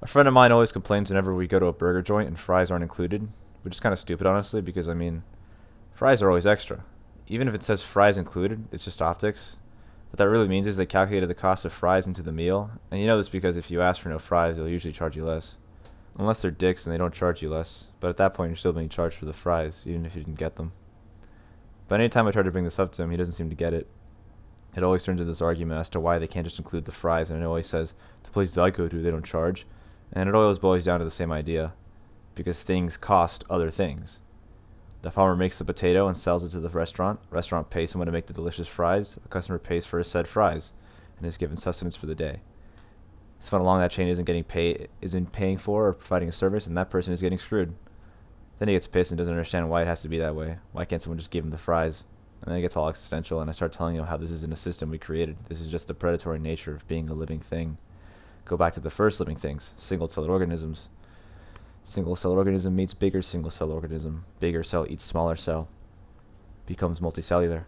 A friend of mine always complains whenever we go to a burger joint and fries aren't included, which is kind of stupid, honestly, because I mean, fries are always extra. Even if it says fries included, it's just optics. What that really means is they calculated the cost of fries into the meal, and you know this because if you ask for no fries, they'll usually charge you less. Unless they're dicks and they don't charge you less, but at that point you're still being charged for the fries, even if you didn't get them. But anytime I try to bring this up to him, he doesn't seem to get it. It always turns into this argument as to why they can't just include the fries, and it always says, the places I go to, they don't charge. And it always boils down to the same idea, because things cost other things. The farmer makes the potato and sells it to the restaurant. Restaurant pays someone to make the delicious fries. The customer pays for his said fries, and is given sustenance for the day. Someone along that chain isn't paying for or providing a service, and that person is getting screwed. Then he gets pissed and doesn't understand why it has to be that way. Why can't someone just give him the fries? And then it gets all existential, and I start telling him how this isn't a system we created. This is just the predatory nature of being a living thing. Go back to the first living things, single-celled organisms. Single-cell organism meets bigger single-cell organism. Bigger cell eats smaller cell. Becomes multicellular.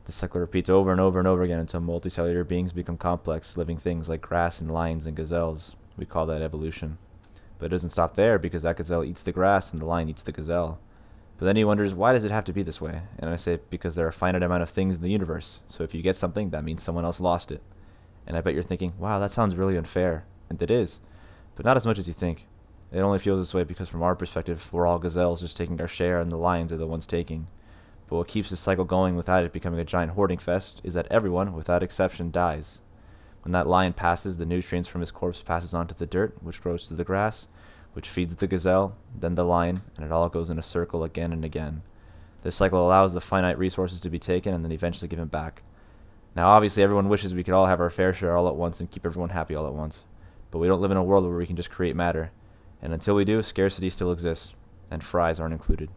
The cycle repeats over and over and over again until multicellular beings become complex, living things like grass and lions and gazelles. We call that evolution. But it doesn't stop there because that gazelle eats the grass and the lion eats the gazelle. But then he wonders, why does it have to be this way? And I say, because there are a finite amount of things in the universe. So if you get something, that means someone else lost it. And I bet you're thinking, wow, that sounds really unfair. And it is. But not as much as you think. It only feels this way because from our perspective, we're all gazelles just taking our share and the lions are the ones taking. But what keeps this cycle going without it becoming a giant hoarding fest is that everyone, without exception, dies. When that lion passes, the nutrients from his corpse passes onto the dirt, which grows to the grass, which feeds the gazelle, then the lion, and it all goes in a circle again and again. This cycle allows the finite resources to be taken and then eventually given back. Now, obviously, everyone wishes we could all have our fair share all at once and keep everyone happy all at once. But we don't live in a world where we can just create matter. And until we do, scarcity still exists, and fries aren't included.